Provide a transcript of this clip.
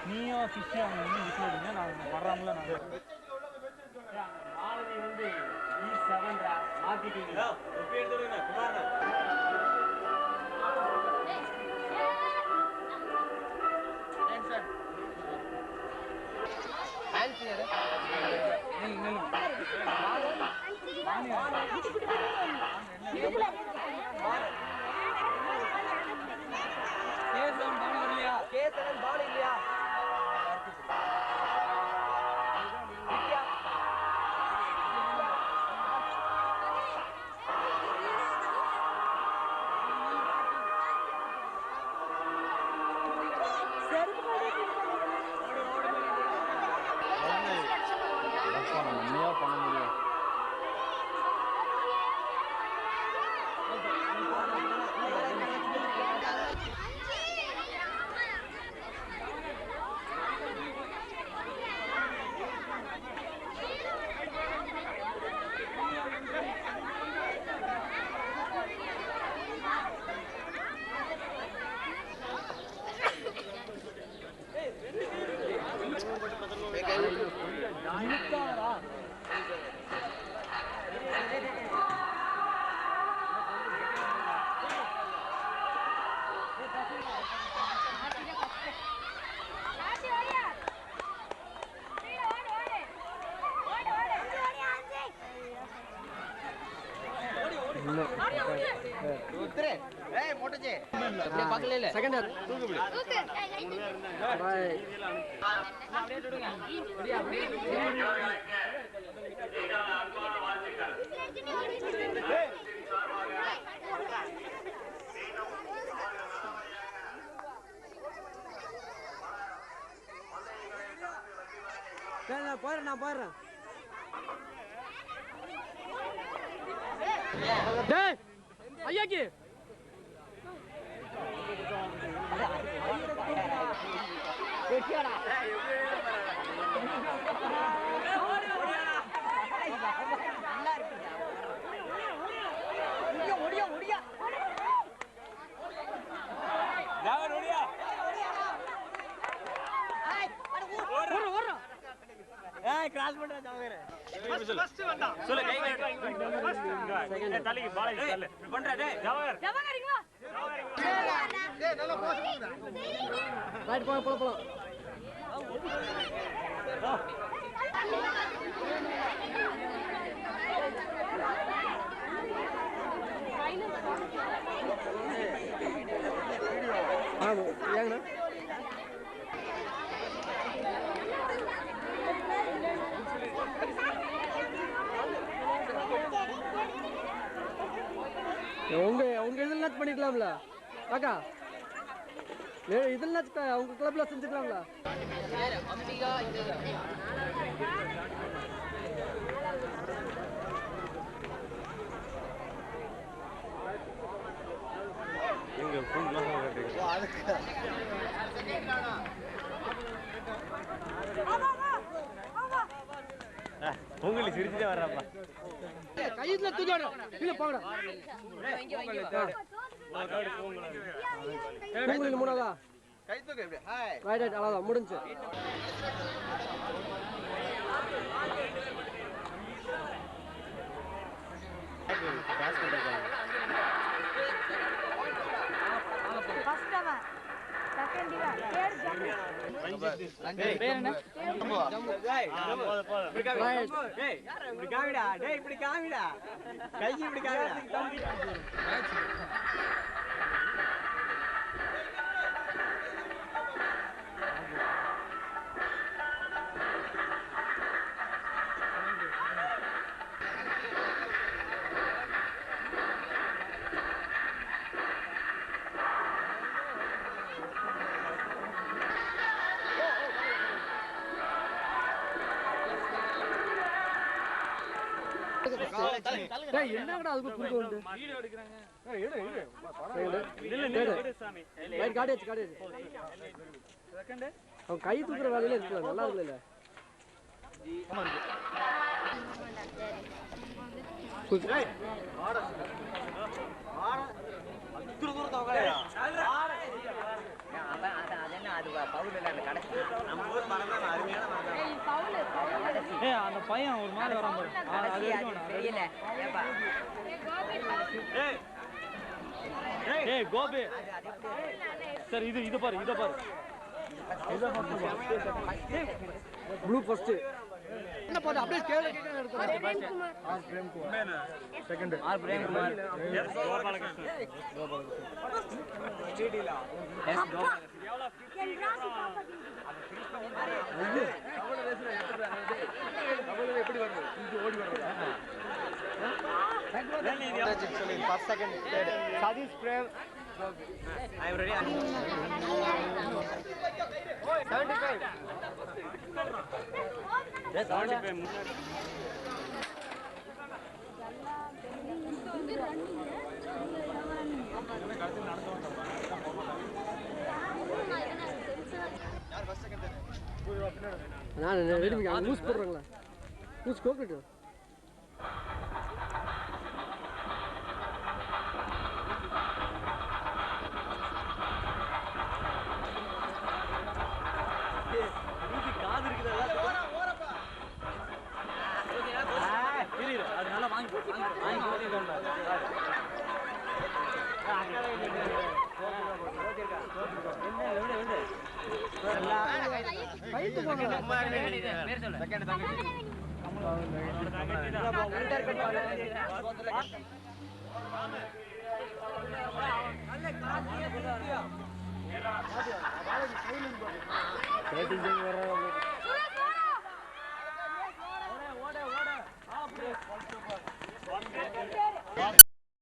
நீயும் ஃபிஷ் அவங்க விசில் அடிங்க நாங்கள் வர்றாமல நாங்கள் மாலதி வந்து E7 மாத்திட்டீங்களா கேசவன் பால் இல்லையா பண்ண முடியும் நான் போயிடுறேன் ஐயாக்கு கிராஸ் பண்ற ஜாவகரே ஃபர்ஸ்ட் வந்தா சொல்ல கை செகண்ட் தலைக்கு பால் இல்ல பண்ற டேய் ஜாவகர் ஜாவகரிங்களா டேய் நல்லா பாஸ் பண்ணுடா ரைட் போலாம் ஆமா ஏங்கண்ணா உங்க இதெல்லாம் பண்ணிக்கலாம்ல அக்கா இதெல்லாம் உங்க கிளப்ல செஞ்சுக்கலாம்ல உங்களுக்கு சிரிச்சுட்டே வர்றப்பா கையில தூக்கிடு கீழே போங்கடா உங்களுக்கு மூணாவதா கை தூக்கு இப்படி ஹாய் ரைட் அவ்வளவுதான் முடிஞ்சு ஃபர்ஸ்ட் அவன் செகண்ட் இவன் தேர்ட் ஜம்பு பேர் என்ன ஜம்பு டேய் இப்படி காமிடா டேய் இப்படி காமிடா கை இப்படி காமிடா டேய் என்னங்கடா அதுக்கு குறுக்க வந்து வீடியோ எடுக்கறாங்க எடு சாமி ரைட் காடி செகண்ட் அவன் கை தூக்குற வேலையில இருக்கல நல்லா இருக்குல்ல டேய் ஆட அத்துற தூரத்த அவங்களே ஆட அவன் அதென்ன அது நம்ம ஊர் மரம் தான் அருமையான மரம் தான். ஏய் அந்த பையன் ஒரு மாதிரி வரான் பாரு அது ஏய் கோபி சரி இது பாரு இத பாரு ப்ளூ ஃபர்ஸ்ட் என்ன பாரு அப்படியே கேளு எடுத்துறேன் R Prem Kumar second R Prem Kumar S Gopalakrishnan டிடில எஸ் கோபாலகிருஷ்ணன் எவ்வளவு 50 கபல ரேஸ்ல கபல எப்படி வருது இது ஓடி வருது சொல்லி first second third Sathish Prem I am ready 75 எஸ் 75 நான் ரெடி லூஸ் போடுறாங்களா லூஸ் கோக்கட்டு காது இருக்குதா இரு அது நல்லா வாங்கி பேட்டிங் வர